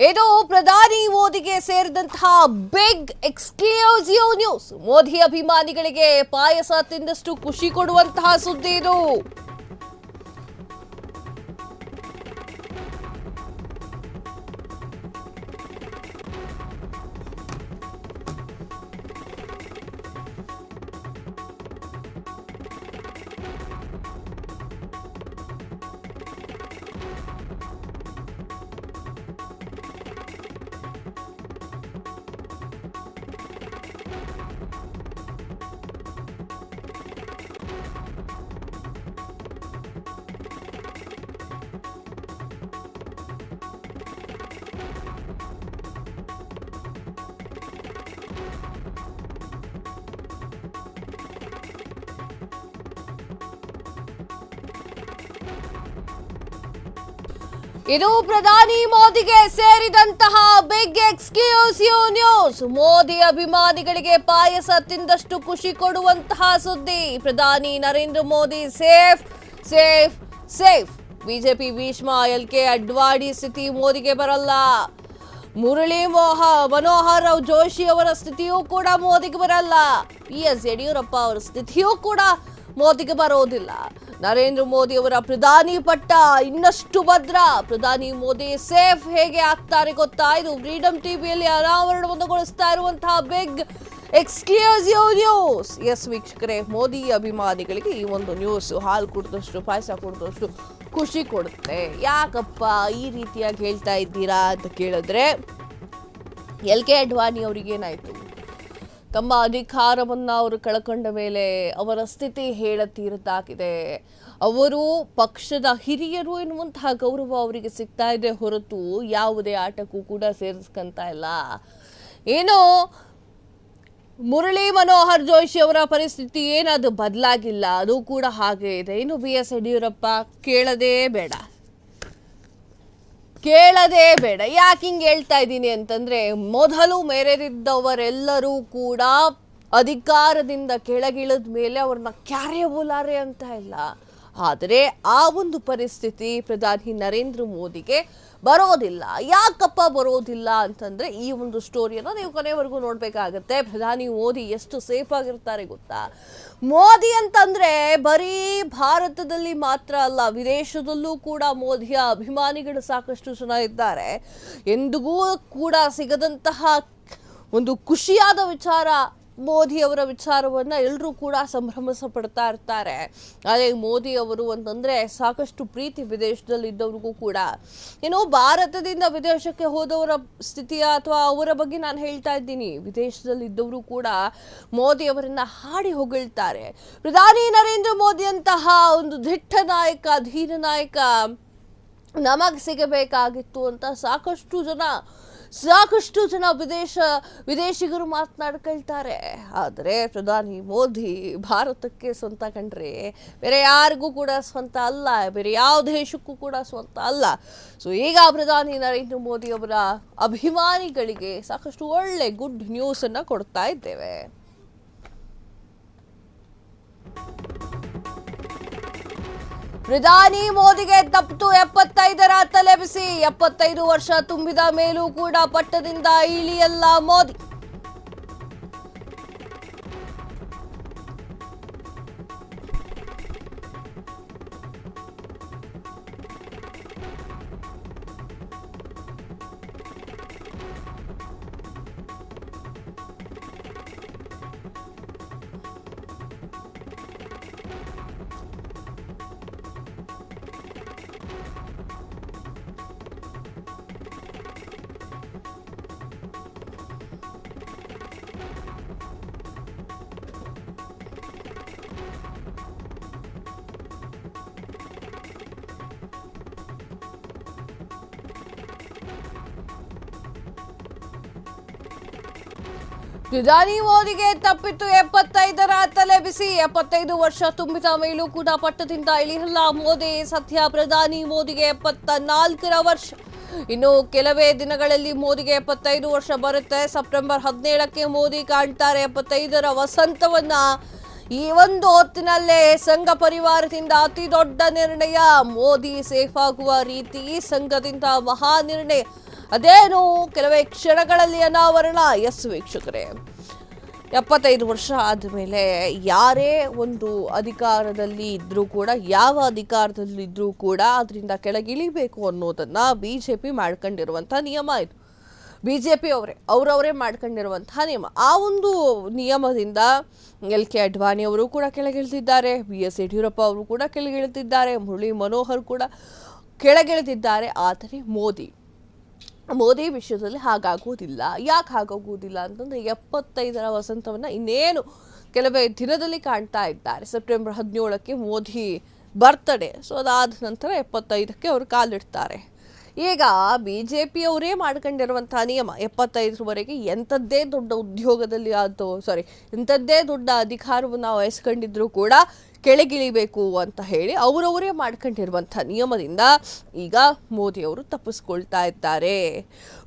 ಇದು ಪ್ರಧಾನಿ ಮೋದಿಗೆ ಸೇರಿದಂತಹ ಬಿಗ್ ಎಕ್ಸ್ಕ್ಲೂಸಿವ್ ನ್ಯೂಸ್. ಮೋದಿ ಅಭಿಮಾನಿಗಳಿಗೆ ಪಾಯಸ ತಿಂದಷ್ಟು ಖುಷಿ ಕೊಡುವಂತಹ ಸುದ್ದಿ ಇದು. ಇದು ಪ್ರಧಾನಿ ಮೋದಿಗೆ ಸೇರಿದಂತಹ ಬಿಗ್ ಎಕ್ಸ್ಕ್ಲೂಸಿವ್ ನ್ಯೂಸ್. ಮೋದಿ ಅಭಿಮಾನಿಗಳಿಗೆ ಪಾಯಸ ತಿಂದಷ್ಟು ಖುಷಿ ಕೊಡುವಂತಹ ಸುದ್ದಿ. ಪ್ರಧಾನಿ Narendra Modi safe safe safe. BJP Bhishma LK Advani ಸ್ಥಿತಿ ಮೋದಿಗೆ ಬರಲ್ಲ. ಮುರಳಿ ಮನೋಹರ್ ಜೋಶಿ ಅವರ ಸ್ಥಿತಿಯೂ ಕೂಡ ಮೋದಿಗೆ ಬರಲ್ಲ. BS ಯಡಿಯೂರಪ್ಪ ಅವರ ಸ್ಥಿತಿಯೂ ಕೂಡ ಮೋದಿಗೆ ಬರೋದಿಲ್ಲ. ನರೇಂದ್ರ ಮೋದಿ ಅವರ ಪ್ರಧಾನಿ ಪಟ್ಟ ಇನ್ನಷ್ಟು ಭದ್ರ. ಪ್ರಧಾನಿ ಮೋದಿ ಸೇಫ್ ಹೇಗೆ ಆಗ್ತಾರೆ ಗೊತ್ತಾ? ಇದು ಫ್ರೀಡಂ ಟಿವಿಯಲ್ಲಿ ಅನಾವರಣಗೊಳಿಸ್ತಾ ಇರುವಂತಹ ಬಿಗ್ ಎಕ್ಸ್ಕ್ಲೂಸಿವ್ ನ್ಯೂಸ್. ಎಸ್ ವೀಕ್ಷಕರೇ, ಮೋದಿ ಅಭಿಮಾನಿಗಳಿಗೆ ಈ ಒಂದು ನ್ಯೂಸ್ ಹಾಲು ಕುಡಿದಷ್ಟು ಪಾಯಸ ಕುಡಿದಷ್ಟು ಖುಷಿ ಕೊಡುತ್ತೆ. ಯಾಕಪ್ಪ ಈ ರೀತಿಯಾಗಿ ಹೇಳ್ತಾ ಇದ್ದೀರಾ ಅಂತ ಕೇಳಿದ್ರೆ, LK ಅಡ್ವಾಣಿ ಅವರಿಗೇನಾಯ್ತು? ತಮ್ಮ ಅಧಿಕಾರವನ್ನು ಅವರು ಕಳ್ಕೊಂಡ ಮೇಲೆ ಅವರ ಸ್ಥಿತಿ ಹೇಳತೀರದಾಗಿದೆ. ಅವರು ಪಕ್ಷದ ಹಿರಿಯರು ಎನ್ನುವಂತಹ ಗೌರವ ಅವರಿಗೆ ಸಿಗ್ತಾ ಇದೆ ಹೊರತು ಯಾವುದೇ ಆಟಕ್ಕೂ ಕೂಡ ಸೇರಿಸ್ಕೊಂತ ಇಲ್ಲ. ಏನು ಮುರಳಿ ಮನೋಹರ್ ಜೋಶಿ ಅವರ ಪರಿಸ್ಥಿತಿ ಏನದು ಬದಲಾಗಿಲ್ಲ, ಅದು ಕೂಡ ಹಾಗೆ ಇದೆ. ಇನ್ನು BS ಯಡಿಯೂರಪ್ಪ ಕೇಳದೇ ಬೇಡ. ಯಾಕೆ ಹಿಂಗೆ ಹೇಳ್ತಾ ಇದ್ದೀನಿ ಅಂತಂದ್ರೆ, ಮೊದಲು ಮೇರೆದಿದ್ದವರೆಲ್ಲರೂ ಕೂಡ ಅಧಿಕಾರದಿಂದ ಕೆಳಗಿಳಿದ ಮೇಲೆ ಅವ್ರನ್ನ ಕ್ಯಾರೆಬುಲಾರೆ ಅಂತ ಇಲ್ಲ. ಆದರೆ ಆ ಒಂದು ಪರಿಸ್ಥಿತಿ ಪ್ರಧಾನಿ ನರೇಂದ್ರ ಮೋದಿಗೆ ಬರೋದಿಲ್ಲ. ಯಾಕಪ್ಪ ಬರೋದಿಲ್ಲ ಅಂತಂದ್ರೆ, ಈ ಒಂದು ಸ್ಟೋರಿಯನ್ನು ನೀವು ಕೊನೆವರೆಗೂ ನೋಡ್ಬೇಕಾಗತ್ತೆ. ಪ್ರಧಾನಿ ಮೋದಿ ಎಷ್ಟು ಸೇಫ್ ಆಗಿರ್ತಾರೆ ಗೊತ್ತಾ? ಮೋದಿ ಅಂತಂದ್ರೆ ಬರೀ ಭಾರತದಲ್ಲಿ ಮಾತ್ರ ಅಲ್ಲ, ವಿದೇಶದಲ್ಲೂ ಕೂಡ ಮೋದಿಯ ಅಭಿಮಾನಿಗಳು ಸಾಕಷ್ಟು ಜನ ಇದ್ದಾರೆ. ಎಂದಿಗೂ ಕೂಡ ಸಿಗದಂತಹ ಒಂದು ಖುಷಿಯಾದ ವಿಚಾರ ಮೋದಿ ಅವರ ವಿಚಾರವನ್ನ ಎಲ್ಲರೂ ಕೂಡ ಸಂಭ್ರಮಿಸ ಪಡ್ತಾ ಇರ್ತಾರೆ. ಅದೇ ಮೋದಿ ಅವರು ಅಂತಂದ್ರೆ ಸಾಕಷ್ಟು ಪ್ರೀತಿ ವಿದೇಶದಲ್ಲಿ ಇದ್ದವ್ರಿಗೂ ಕೂಡ. ಏನು ಭಾರತದಿಂದ ವಿದೇಶಕ್ಕೆ ಹೋದವರ ಸ್ಥಿತಿಯ ಅಥವಾ ಅವರ ಬಗ್ಗೆ ನಾನು ಹೇಳ್ತಾ ಇದ್ದೀನಿ. ವಿದೇಶದಲ್ಲಿ ಇದ್ದವರು ಕೂಡ ಮೋದಿ ಅವರನ್ನ ಹಾಡಿ ಹೊಗಳ್ತಾರೆ. ಪ್ರಧಾನಿ ನರೇಂದ್ರ ಮೋದಿ ಅಂತಹ ಒಂದು ದಿಟ್ಟ ನಾಯಕ, ಧೀರ ನಾಯಕ ನಮಗೆ ಸಿಗಬೇಕಾಗಿತ್ತು ಅಂತ ಸಾಕಷ್ಟು ಜನ ವಿದೇಶಿಗರು ಮಾತನಾಡ್ಕೊಳ್ತಾರೆ. ಆದರೆ ಪ್ರಧಾನಿ ಮೋದಿ ಭಾರತಕ್ಕೆ ಸ್ವಂತ ಕಂಡ್ರೆ ಬೇರೆ ಯಾರಿಗೂ ಕೂಡ ಸ್ವಂತ ಅಲ್ಲ, ಬೇರೆ ಯಾವ ದೇಶಕ್ಕೂ ಕೂಡ ಸ್ವಂತ ಅಲ್ಲ. ಸೊ ಈಗ ಪ್ರಧಾನಿ ನರೇಂದ್ರ ಮೋದಿ ಅವರ ಅಭಿಮಾನಿಗಳಿಗೆ ಸಾಕಷ್ಟು ಒಳ್ಳೆ ಗುಡ್ ನ್ಯೂಸ್ ಅನ್ನ ಕೊಡ್ತಾ ಇದ್ದೇವೆ. ಪ್ರಧಾನಿ ಮೋದಿಗೆ ತಪ್ಪಿತು 75ರ ತಲೆಬಿಸಿ. 75 ವರ್ಷ ತುಂಬಿದ ಮೇಲೂ ಕೂಡ ಪಟ್ಟದಿಂದ ಇಳಿಯಲ್ಲ ಮೋದಿ. ಪ್ರಧಾನಿ ಮೋದಿಗೆ ತಪ್ಪಿತ್ತು 75ರ ತಲೆಬಿಸಿ. 75 ವರ್ಷ ತುಂಬಿದ ಮೇಲೂ ಕೂಡ ಪಟ್ಟದಿಂದ ಇಳಿಯಲ್ಲ ಮೋದಿ. ಸದ್ಯ ಪ್ರಧಾನಿ ಮೋದಿಗೆ 74ರ ವರ್ಷ. ಇನ್ನು ಕೆಲವೇ ದಿನಗಳಲ್ಲಿ ಮೋದಿಗೆ 75 ವರ್ಷ ಬರುತ್ತೆ. ಸೆಪ್ಟೆಂಬರ್ 17ಕ್ಕೆ ಮೋದಿ ಕಾಣ್ತಾರೆ 75ರ ವಸಂತವನ್ನ. ಈ ಒಂದು ಹೊತ್ತಿನಲ್ಲೇ ಸಂಘ ಪರಿವಾರದಿಂದ ಅತಿ ದೊಡ್ಡ ನಿರ್ಣಯ. ಮೋದಿ ಸೇಫ್ ಆಗುವ ರೀತಿ ಸಂಘದಿಂದ ಮಹಾ ನಿರ್ಣಯ. ಅದೇನು ಕೆಲವೇ ಕ್ಷಣಗಳಲ್ಲಿ ಅನಾವರಣ. ಎಸ್ ವೀಕ್ಷಕರೇ, 75 ವರ್ಷ ಆದಮೇಲೆ ಯಾರೇ ಒಂದು ಅಧಿಕಾರದಲ್ಲಿ ಇದ್ರೂ ಕೂಡ, ಯಾವ ಅಧಿಕಾರದಲ್ಲಿ ಇದ್ರೂ ಕೂಡ ಅದರಿಂದ ಕೆಳಗಿಳಿಬೇಕು ಅನ್ನೋದನ್ನ ಬಿಜೆಪಿ ಮಾಡ್ಕೊಂಡಿರುವಂಥ ನಿಯಮ ಇದು. ಬಿಜೆಪಿ ಅವರವರೇ ಮಾಡ್ಕೊಂಡಿರುವಂತಹ ನಿಯಮ. ಆ ಒಂದು ನಿಯಮದಿಂದ LK ಅಡ್ವಾಣಿ ಅವರು ಕೂಡ ಕೆಳಗಿಳಿದಿದ್ದಾರೆ, BS ಯಡಿಯೂರಪ್ಪ ಅವರು ಕೂಡ ಕೆಳಗಿಳಿದಿದ್ದಾರೆ, ಮುರಳಿ ಮನೋಹರ್ ಕೂಡ ಕೆಳಗಿಳಿದಿದ್ದಾರೆ. ಆದರೆ ಮೋದಿ ವಿಷಯದಲ್ಲಿ ಹಾಗಾಗೋದಿಲ್ಲ. ಯಾಕೆ ಹಾಗಾಗೋದಿಲ್ಲ ಅಂತಂದರೆ 75ರ ವಸಂತವನ್ನು ಇನ್ನೇನು ಕೆಲವೇ ದಿನದಲ್ಲಿ ಕಾಣ್ತಾ ಇದ್ದಾರೆ. ಸೆಪ್ಟೆಂಬರ್ 17ಕ್ಕೆ ಮೋದಿ ಬರ್ತಡೇ. ಸೊ ಅದಾದ ನಂತರ 75ಕ್ಕೆ ಅವರು ಕಾಲಿಡ್ತಾರೆ. ಈಗ BJP ಅವರೇ ಮಾಡ್ಕೊಂಡಿರುವಂಥ ನಿಯಮ 75ರವರೆಗೆ ಎಂಥದ್ದೇ ದೊಡ್ಡ ಉದ್ಯೋಗದಲ್ಲಿ ಎಂಥದ್ದೇ ದೊಡ್ಡ ಅಧಿಕಾರವನ್ನು ವಹಿಸ್ಕೊಂಡಿದ್ರು ಕೂಡ ಕೆಳಗಿಳಿಬೇಕು ಅಂತ ಹೇಳಿ ಅವರವರೇ ಮಾಡ್ಕೊಂಡಿರುವಂಥ ನಿಯಮದಿಂದ ಈಗ ಮೋದಿ ಅವರು ತಪ್ಪಿಸ್ಕೊಳ್ತಾ ಇದ್ದಾರೆ.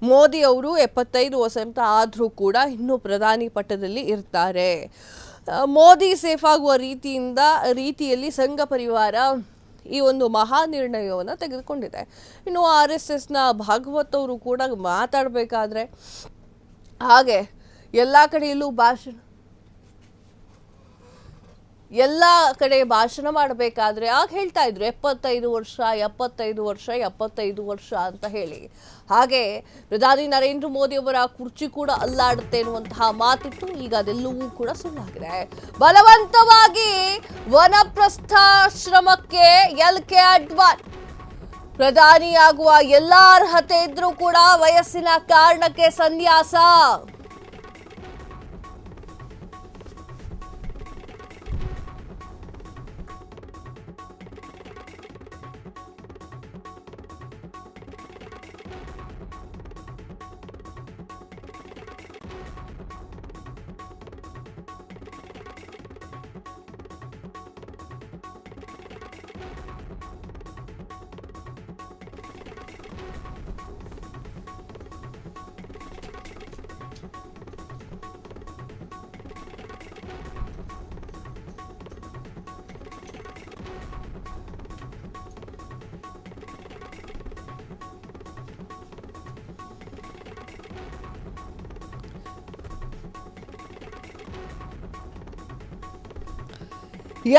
ಮೋದಿ ಅವರು 75 ವಸಂತ ಆದರೂ ಕೂಡ ಇನ್ನೂ ಪ್ರಧಾನಿ ಪಟ್ಟದಲ್ಲಿ ಇರ್ತಾರೆ. ಮೋದಿ ಸೇಫ್ ಆಗುವ ರೀತಿಯಲ್ಲಿ ಸಂಘ ಪರಿವಾರ ಈ ಒಂದು ಮಹಾ ನಿರ್ಣಯವನ್ನು ತೆಗೆದುಕೊಂಡಿದೆ. ಇನ್ನು RSSನ ಭಾಗವತ್ ಅವರು ಕೂಡ ಮಾತಾಡಬೇಕಾದ್ರೆ, ಹಾಗೆ ಎಲ್ಲ ಕಡೆಯಲ್ಲೂ ಎಲ್ಲ ಕಡೆ ಭಾಷಣ ಮಾಡಬೇಕಾದ್ರೆ ಆಗ ಹೇಳ್ತಾ ಇದ್ರು 75 ವರ್ಷ ಅಂತ ಹೇಳಿ. ಹಾಗೆ ಪ್ರಧಾನಿ ನರೇಂದ್ರ ಮೋದಿ ಅವರ ಕುರ್ಚಿ ಕೂಡ ಅಲ್ಲಾಡುತ್ತೆ ಎನ್ನುವಂತಹ ಮಾತಿತ್ತು. ಈಗ ಅದೆಲ್ಲವೂ ಕೂಡ ಸುಳ್ಳಾಗಿದೆ. ಬಲವಂತವಾಗಿ ವನಪ್ರಸ್ಥಾಶ್ರಮಕ್ಕೆ LK ಅಡ್ವಾಣಿ. ಪ್ರಧಾನಿಯಾಗುವ ಎಲ್ಲ ಅರ್ಹತೆ ಇದ್ರೂ ಕೂಡ ವಯಸ್ಸಿನ ಕಾರಣಕ್ಕೆ ಸನ್ಯಾಸ.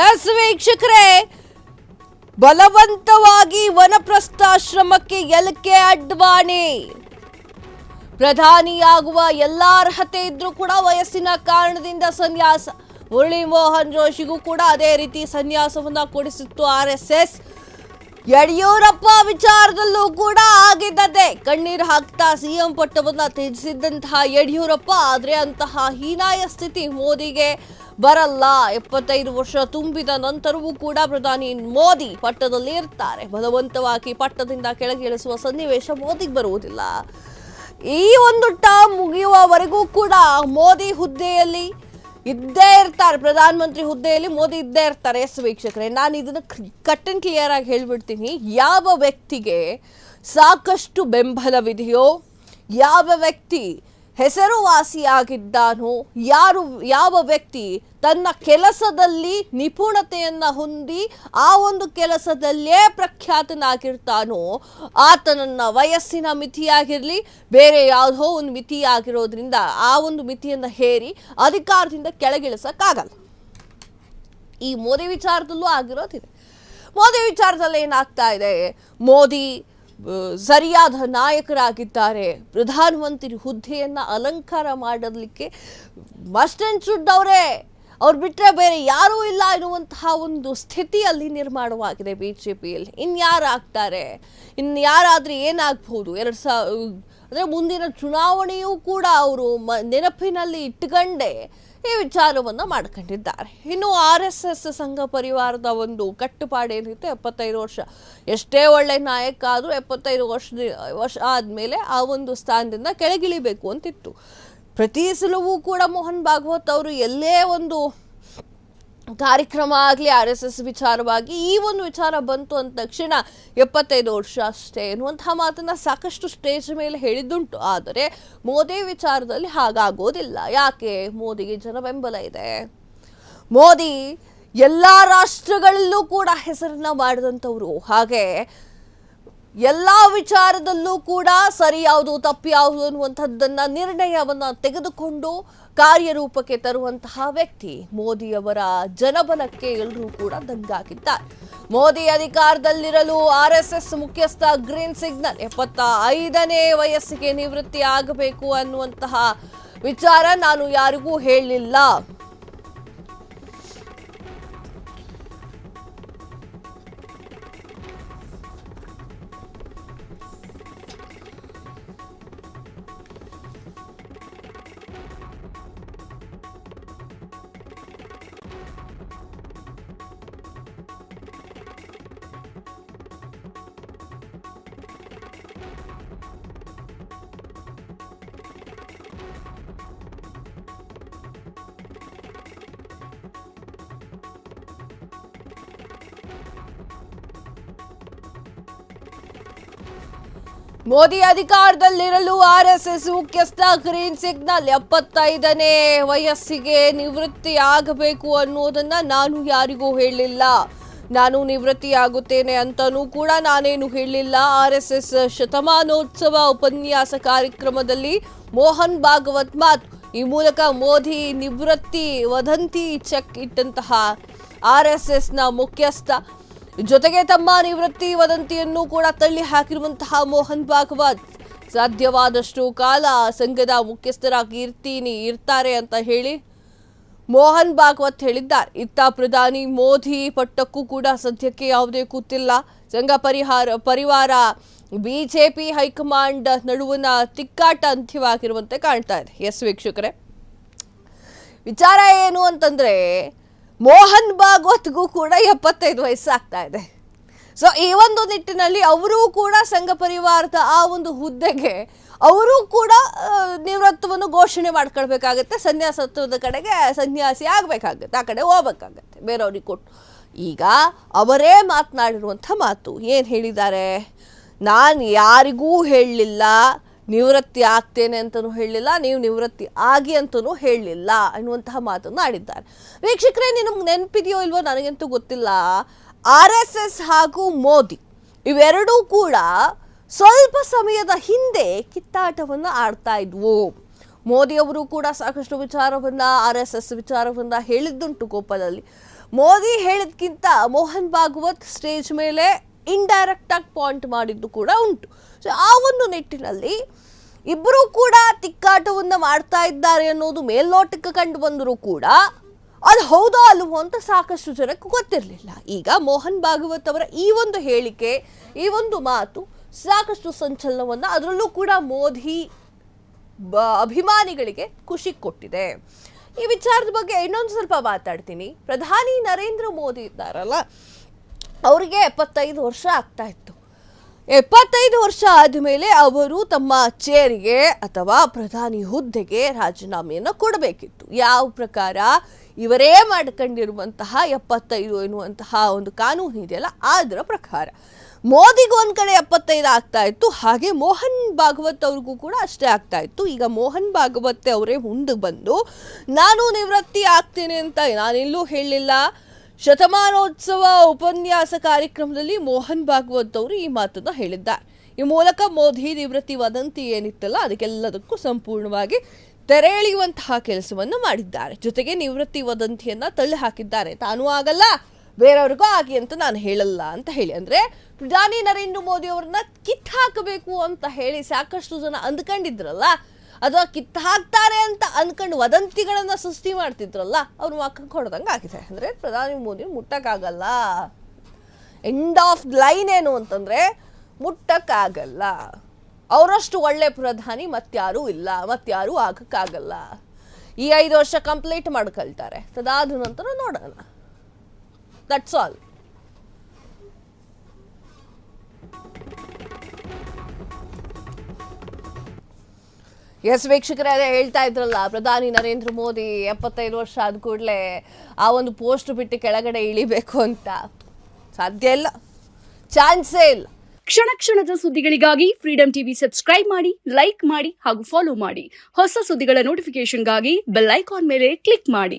ಎಸ್ ವೀಕ್ಷಕರೇ, ಬಲವಂತವಾಗಿ ವನಪ್ರಸ್ಥಾಶ್ರಮಕ್ಕೆ LK ಅಡ್ವಾಣಿ. ಪ್ರಧಾನಿಯಾಗುವ ಎಲ್ಲ ಅರ್ಹತೆ ಇದ್ರೂ ಕೂಡ ವಯಸ್ಸಿನ ಕಾರಣದಿಂದ ಸನ್ಯಾಸ. ಮುರಳಿ ಮೋಹನ್ ಜೋಶಿಗೂ ಕೂಡ ಅದೇ ರೀತಿ ಸನ್ಯಾಸವನ್ನ ಕೊಡಿಸಿತ್ತು RSS. ಯಡಿಯೂರಪ್ಪ ವಿಚಾರದಲ್ಲೂ ಕೂಡ ಆಗಿದ್ದದೆ. ಕಣ್ಣೀರು ಹಾಕ್ತಾ CM ಪಟ್ಟವನ್ನ ತ್ಯಜಿಸಿದ್ದಂತಹ ಯಡಿಯೂರಪ್ಪ, ಆದರೆ ಅಂತಹ ಹೀನಾಯ ಸ್ಥಿತಿ ಮೋದಿಗೆ ಬರಲ್ಲ. 75 ವರ್ಷ ತುಂಬಿದ ನಂತರವೂ ಕೂಡ ಪ್ರಧಾನಿ ಮೋದಿ ಪಟ್ಟದಲ್ಲಿ ಇರ್ತಾರೆ. ಬಲವಂತವಾಗಿ ಪಟ್ಟದಿಂದ ಕೆಳಗಿಳಿಸುವ ಸನ್ನಿವೇಶ ಮೋದಿಗೆ ಬರುವುದಿಲ್ಲ. ಈ ಒಂದು ಟರ್ಮ್ ಮುಗಿಯುವವರೆಗೂ ಕೂಡ ಮೋದಿ ಹುದ್ದೆಯಲ್ಲಿ ಇದ್ದೇ ಇರ್ತಾರೆ. ಪ್ರಧಾನಮಂತ್ರಿ ಹುದ್ದೆಯಲ್ಲಿ ಮೋದಿ ಇದ್ದೇ ಇರ್ತಾರೆ. ಎಸ್ ವೀಕ್ಷಕರೇ, ನಾನು ಇದನ್ನು ಕಟ್ ಅಂಡ್ ಕ್ಲಿಯರ್ ಆಗಿ ಹೇಳ್ಬಿಡ್ತೀನಿ. ಯಾವ ವ್ಯಕ್ತಿಗೆ ಸಾಕಷ್ಟು ಬೆಂಬಲವಿದೆಯೋ, ಯಾವ ವ್ಯಕ್ತಿ ಹೆಸರುವಾಸಿಯಾಗಿದ್ದಾನೋ, ಯಾವ ವ್ಯಕ್ತಿ ತನ್ನ ಕೆಲಸದಲ್ಲಿ ನಿಪುಣತೆಯನ್ನು ಹೊಂದಿ ಆ ಒಂದು ಕೆಲಸದಲ್ಲೇ ಪ್ರಖ್ಯಾತನಾಗಿರ್ತಾನೋ, ಆತನನ್ನ ವಯಸ್ಸಿನ ಮಿತಿಯಾಗಿರಲಿ ಬೇರೆ ಯಾವುದೋ ಒಂದು ಮಿತಿಯಾಗಿರೋದ್ರಿಂದ ಆ ಒಂದು ಮಿತಿಯನ್ನು ಹೇರಿ ಅಧಿಕಾರದಿಂದ ಕೆಳಗಿಳಿಸಕ್ಕಾಗಲ್ಲ. ಈ ಮೋದಿ ವಿಚಾರದಲ್ಲೂ ಆಗಿರೋದಿದೆ. ಮೋದಿ ವಿಚಾರದಲ್ಲಿ ಏನಾಗ್ತಾ ಇದೆ, ಮೋದಿ ಸರಿಯಾದ ನಾಯಕರಾಗಿದ್ದಾರೆ. ಪ್ರಧಾನಮಂತ್ರಿ ಹುದ್ದೆಯನ್ನು ಅಲಂಕಾರ ಮಾಡಲಿಕ್ಕೆ ಮಸ್ಟ್ ಅಂಡ್ ಶುಡ್ ಅವ್ರು ಬಿಟ್ಟರೆ ಬೇರೆ ಯಾರೂ ಇಲ್ಲ ಎನ್ನುವಂತಹ ಒಂದು ಸ್ಥಿತಿಯಲ್ಲಿ ನಿರ್ಮಾಣವಾಗಿದೆ BJPಯಲ್ಲಿ. ಇನ್ಯಾರಾಗ್ತಾರೆ, ಇನ್ಯಾರಾದರೆ ಏನಾಗಬಹುದು? ಅಂದರೆ ಮುಂದಿನ ಚುನಾವಣೆಯೂ ಕೂಡ ಅವರು ನೆನಪಿನಲ್ಲಿ ಇಟ್ಟುಕೊಂಡೇ ಈ ವಿಚಾರವನ್ನು ಮಾಡ್ಕೊಂಡಿದ್ದಾರೆ. ಇನ್ನು RSS ಸಂಘ ಪರಿವಾರದ ಒಂದು ಕಟ್ಟುಪಾಡು ಏನಿತ್ತು, 75 ವರ್ಷ ಎಷ್ಟೇ ಒಳ್ಳೆ ನಾಯಕ ಆದರೂ 75 ವರ್ಷ ಆದಮೇಲೆ ಆ ಒಂದು ಸ್ಥಾನದಿಂದ ಕೆಳಗಿಳಿಬೇಕು ಅಂತಿತ್ತು. ಪ್ರತಿ ಸಲವೂ ಕೂಡ ಮೋಹನ್ ಭಾಗವತ್ ಅವರು ಎಲ್ಲೇ ಒಂದು ಕಾರ್ಯಕ್ರಮ ಆಗಲಿ RSS ವಿಚಾರವಾಗಿ ಈ ಒಂದು ವಿಚಾರ ಬಂತು ಅಂದ ತಕ್ಷಣ 75 ವರ್ಷ ಅಷ್ಟೇ ಎನ್ನುವಂತಹ ಮಾತನ್ನ ಸಾಕಷ್ಟು ಸ್ಟೇಜ್ ಮೇಲೆ ಹೇಳಿದ್ದುಂಟು. ಆದರೆ ಮೋದಿ ವಿಚಾರದಲ್ಲಿ ಹಾಗಾಗೋದಿಲ್ಲ. ಯಾಕೆ? ಮೋದಿಗೆ ಜನ ಬೆಂಬಲ ಇದೆ. ಮೋದಿ ಎಲ್ಲ ರಾಷ್ಟ್ರಗಳಲ್ಲೂ ಕೂಡ ಹೆಸರನ್ನ ಮಾಡಿದಂಥವ್ರು. ಹಾಗೆ ಎಲ್ಲಾ ವಿಚಾರದಲ್ಲೂ ಕೂಡ ಸರಿ ಯಾವುದು ತಪ್ಪು ಯಾವುದು ಅನ್ನುವಂಥದ್ದನ್ನ ನಿರ್ಣಯವನ್ನ ತೆಗೆದುಕೊಂಡು ಕಾರ್ಯರೂಪಕ್ಕೆ ತರುವಂತಹ ವ್ಯಕ್ತಿ ಮೋದಿಯವರ ಜನಬಲಕ್ಕೆ ಎಲ್ಲರೂ ಕೂಡ ದಂಗಾಗಿದ್ದಾರೆ. ಮೋದಿ ಅಧಿಕಾರದಲ್ಲಿರಲು RSS ಮುಖ್ಯಸ್ಥ ಗ್ರೀನ್ ಸಿಗ್ನಲ್ 75ನೇ ವಯಸ್ಸಿಗೆ ನಿವೃತ್ತಿ ಆಗಬೇಕು ಅನ್ನುವಂತಹ ವಿಚಾರ ನಾನು ಯಾರಿಗೂ ಹೇಳಲಿಲ್ಲ. ಮೋದಿ ಅಧಿಕಾರದಲ್ಲಿರಲು RSS ಮುಖ್ಯಸ್ಥ ಗ್ರೀನ್ ಸಿಗ್ನಲ್ 75ನೇ ವಯಸ್ಸಿಗೆ ನಿವೃತ್ತಿ ಆಗಬೇಕು ಅನ್ನೋದನ್ನ ನಾನು ಯಾರಿಗೂ ಹೇಳಲಿಲ್ಲ. ನಾನು ನಿವೃತ್ತಿ ಆಗುತ್ತೇನೆ ಅಂತನೂ ಕೂಡ ನಾನೇನು ಹೇಳಲಿಲ್ಲ. RSS ಶತಮಾನೋತ್ಸವ ಉಪನ್ಯಾಸ ಕಾರ್ಯಕ್ರಮದಲ್ಲಿ ಮೋಹನ್ ಭಾಗವತ್ ಮಾತು. ಈ ಮೂಲಕ ಮೋದಿ ನಿವೃತ್ತಿ ವದಂತಿ ಚೆಕ್ ಇಟ್ಟಂತಹ RSSನ ಮುಖ್ಯಸ್ಥ ಜೊತೆಗೆ ತಮ್ಮ ನಿವೃತ್ತಿ ವದಂತಿಯನ್ನು ಕೂಡ ತಳ್ಳಿ ಹಾಕಿರುವಂತಹ ಮೋಹನ್ ಭಾಗವತ್ ಸಾಧ್ಯವಾದಷ್ಟು ಕಾಲ ಸಂಘದ ಮುಖ್ಯಸ್ಥರಾಗಿ ಇರ್ತಾರೆ ಅಂತ ಹೇಳಿ ಮೋಹನ್ ಭಾಗವತ್ ಹೇಳಿದ್ದಾರೆ. ಇತ್ತ ಪ್ರಧಾನಿ ಮೋದಿ ಪಟ್ಟಕ್ಕೂ ಕೂಡ ಸದ್ಯಕ್ಕೆ ಯಾವುದೇ ಕೂತಿಲ್ಲ. ಸಂಘ ಪರಿವಾರ ಬಿಜೆಪಿ ಹೈಕಮಾಂಡ್ ನಡುವಿನ ತಿಕ್ಕಾಟ ಅಂತ್ಯವಾಗಿರುವಂತೆ ಕಾಣ್ತಾ ಇದೆ. ಎಸ್ ವೀಕ್ಷಕರೇ, ವಿಚಾರ ಏನು ಅಂತಂದ್ರೆ ಮೋಹನ್ ಭಾಗವತ್ಗೂ ಕೂಡ 75 ವಯಸ್ಸಾಗ್ತಾ ಇದೆ. ಸೊ ಈ ಒಂದು ನಿಟ್ಟಿನಲ್ಲಿ ಅವರೂ ಕೂಡ ಸಂಘ ಪರಿವಾರದ ಆ ಒಂದು ಹುದ್ದೆಗೆ ಅವರೂ ಕೂಡ ನಿವೃತ್ತವನ್ನು ಘೋಷಣೆ ಮಾಡ್ಕೊಳ್ಬೇಕಾಗತ್ತೆ. ಸನ್ಯಾಸತ್ವದ ಕಡೆಗೆ ಸನ್ಯಾಸಿ ಆಗಬೇಕಾಗತ್ತೆ, ಆ ಕಡೆ ಹೋಗ್ಬೇಕಾಗತ್ತೆ ಬೇರೆಯವ್ರಿಗೆ ಕೊಟ್ಟು. ಈಗ ಅವರೇ ಮಾತನಾಡಿರುವಂಥ ಮಾತು ಏನು ಹೇಳಿದ್ದಾರೆ, ನಾನು ಯಾರಿಗೂ ಹೇಳಲಿಲ್ಲ ನಿವೃತ್ತಿ ಆಗ್ತೇನೆ ಅಂತಲೂ ಹೇಳಲಿಲ್ಲ, ನೀವು ನಿವೃತ್ತಿ ಆಗಿ ಅಂತಲೂ ಹೇಳಲಿಲ್ಲ ಅನ್ನುವಂತಹ ಮಾತನ್ನು ಆಡಿದ್ದಾರೆ. ವೀಕ್ಷಕರೇ, ನಿಮಗೆ ನೆನಪಿದೆಯೋ ಇಲ್ವೋ ನನಗಂತೂ ಗೊತ್ತಿಲ್ಲ, RSS ಹಾಗೂ ಮೋದಿ ಇವೆರಡೂ ಕೂಡ ಸ್ವಲ್ಪ ಸಮಯದ ಹಿಂದೆ ಕಿತ್ತಾಟವನ್ನು ಆಡ್ತಾ ಇದ್ವು. ಮೋದಿಯವರು ಕೂಡ ಸಾಕಷ್ಟು ವಿಚಾರವನ್ನು RSS ವಿಚಾರವನ್ನು ಹೇಳಿದ್ದುಂಟು ಕೋಪದಲ್ಲಿ. ಮೋದಿ ಹೇಳಿದ್ಕಿಂತ ಮೋಹನ್ ಭಾಗವತ್ ಸ್ಟೇಜ್ ಮೇಲೆ ಇಂಡೈರೆಕ್ಟ್ ಆಗಿ ಪಾಯಿಂಟ್ ಮಾಡಿದ್ದು ಕೂಡ ಉಂಟು. ಸೊ ಆ ಒಂದು ನಿಟ್ಟಿನಲ್ಲಿ ಇಬ್ಬರೂ ಕೂಡ ತಿಕ್ಕಾಟವನ್ನು ಮಾಡ್ತಾ ಇದ್ದಾರೆ ಅನ್ನೋದು ಮೇಲ್ನೋಟಕ್ಕೆ ಕಂಡು ಬಂದರೂ ಕೂಡ ಅದು ಹೌದೋ ಅಲ್ವೋ ಅಂತ ಸಾಕಷ್ಟು ಜನಕ್ಕೆ ಗೊತ್ತಿರಲಿಲ್ಲ. ಈಗ ಮೋಹನ್ ಭಾಗವತ್ ಅವರ ಈ ಒಂದು ಹೇಳಿಕೆ, ಈ ಒಂದು ಮಾತು ಸಾಕಷ್ಟು ಸಂಚಲನವನ್ನು, ಅದರಲ್ಲೂ ಕೂಡ ಮೋದಿ ಅಭಿಮಾನಿಗಳಿಗೆ ಖುಷಿ ಕೊಟ್ಟಿದೆ. ಈ ವಿಚಾರದ ಬಗ್ಗೆ ಇನ್ನೊಂದು ಸ್ವಲ್ಪ ಮಾತಾಡ್ತೀನಿ. ಪ್ರಧಾನಿ ನರೇಂದ್ರ ಮೋದಿ ಇದ್ದಾರಲ್ಲ, ಅವರಿಗೆ 75 ವರ್ಷ ಆಗ್ತಾ ಇತ್ತು. 75 ವರ್ಷ ಆದಮೇಲೆ ಅವರು ತಮ್ಮ ಚೇರಿಗೆ ಅಥವಾ ಪ್ರಧಾನಿ ಹುದ್ದೆಗೆ ರಾಜೀನಾಮೆಯನ್ನು ಕೊಡಬೇಕಿತ್ತು. ಯಾವ ಪ್ರಕಾರ ಇವರೇ ಮಾಡ್ಕೊಂಡಿರುವಂತಹ 75 ಎನ್ನುವಂತಹ ಒಂದು ಕಾನೂನು ಇದೆಯಲ್ಲ, ಅದರ ಪ್ರಕಾರ ಮೋದಿಗೂ ಒಂದು ಕಡೆ 75 ಆಗ್ತಾ ಇತ್ತು, ಹಾಗೆ ಮೋಹನ್ ಭಾಗವತ್ ಅವ್ರಿಗೂ ಕೂಡ ಅಷ್ಟೇ ಆಗ್ತಾ ಇತ್ತು. ಈಗ ಮೋಹನ್ ಭಾಗವತ್ ಅವರೇ ಮುಂದೆ ಬಂದು ನಾನು ನಿವೃತ್ತಿ ಆಗ್ತೇನೆ ಅಂತ ನಾನೆಲ್ಲೂ ಹೇಳಲಿಲ್ಲ. ಶತಮಾನೋತ್ಸವ ಉಪನ್ಯಾಸ ಕಾರ್ಯಕ್ರಮದಲ್ಲಿ ಮೋಹನ್ ಭಾಗವತ್ ಅವರು ಈ ಮಾತನ್ನು ಹೇಳಿದ್ದಾರೆ. ಈ ಮೂಲಕ ಮೋದಿ ನಿವೃತ್ತಿ ವದಂತಿ ಏನಿತ್ತಲ್ಲ ಅದಕ್ಕೆಲ್ಲದಕ್ಕೂ ಸಂಪೂರ್ಣವಾಗಿ ತೆರೆ ಎಳೆಯುವಂತಹ ಕೆಲಸವನ್ನು ಮಾಡಿದ್ದಾರೆ. ಜೊತೆಗೆ ನಿವೃತ್ತಿ ವದಂತಿಯನ್ನ ತಳ್ಳಿ ಹಾಕಿದ್ದಾರೆ. ತಾನೂ ಆಗಲ್ಲ, ಬೇರೆಯವ್ರಿಗೂ ಆಗಿ ಅಂತ ನಾನು ಹೇಳಲ್ಲ ಅಂತ ಹೇಳಿ. ಅಂದ್ರೆ ಪ್ರಧಾನಿ ನರೇಂದ್ರ ಮೋದಿ ಅವ್ರನ್ನ ಕಿತ್ತು ಹಾಕಬೇಕು ಅಂತ ಹೇಳಿ ಸಾಕಷ್ಟು ಜನ ಅಂದ್ಕೊಂಡಿದ್ರಲ್ಲ, ಅಥವಾ ಕಿತ್ತು ಹಾಕ್ತಾರೆ ಅಂತ ಅಂದ್ಕೊಂಡು ವದಂತಿಗಳನ್ನ ಸೃಷ್ಟಿ ಮಾಡ್ತಿದ್ರಲ್ಲ, ಅವ್ರು ಮಕ್ಕಕ್ಕೆ ಹೊಡೆದಂಗೆ ಆಗಿದೆ. ಅಂದ್ರೆ ಪ್ರಧಾನಿ ಮೋದಿ ಮುಟ್ಟಕ್ಕಾಗಲ್ಲ. ಎಂಡ್ ಆಫ್ ಲೈನ್ ಏನು ಅಂತಂದ್ರೆ ಮುಟ್ಟಕ್ಕಾಗಲ್ಲ. ಅವರಷ್ಟು ಒಳ್ಳೆ ಪ್ರಧಾನಿ ಮತ್ಯಾರೂ ಇಲ್ಲ, ಮತ್ಯಾರೂ ಆಗಕ್ಕಾಗಲ್ಲ. ಈ 5 ವರ್ಷ ಕಂಪ್ಲೀಟ್ ಮಾಡ್ಕೊಳ್ತಾರೆ, ತದಾದ ನಂತರ ನೋಡೋಣ. That's all. ಎಸ್ ವೀಕ್ಷಕರೇ, ಅದೇ ಹೇಳ್ತಾ ಇದ್ರಲ್ಲ, ಪ್ರಧಾನಿ ನರೇಂದ್ರ ಮೋದಿ 75 ವರ್ಷ ಆದ ಕೂಡಲೇ ಆ ಒಂದು ಪೋಸ್ಟ್ ಬಿಟ್ಟು ಕೆಳಗಡೆ ಇಳಿಬೇಕು ಅಂತ ಸಾಧ್ಯ ಇಲ್ಲ, ಚಾನ್ಸೇ ಇಲ್ಲ. ಕ್ಷಣ ಕ್ಷಣದ ಸುದ್ದಿಗಳಿಗಾಗಿ ಫ್ರೀಡಂ ಟಿವಿ ಸಬ್ಸ್ಕ್ರೈಬ್ ಮಾಡಿ, ಲೈಕ್ ಮಾಡಿ ಹಾಗೂ ಫಾಲೋ ಮಾಡಿ. ಹೊಸ ಸುದ್ದಿಗಳ ನೋಟಿಫಿಕೇಶನ್ಗಾಗಿ ಬೆಲ್ ಐಕಾನ್ ಮೇಲೆ ಕ್ಲಿಕ್ ಮಾಡಿ.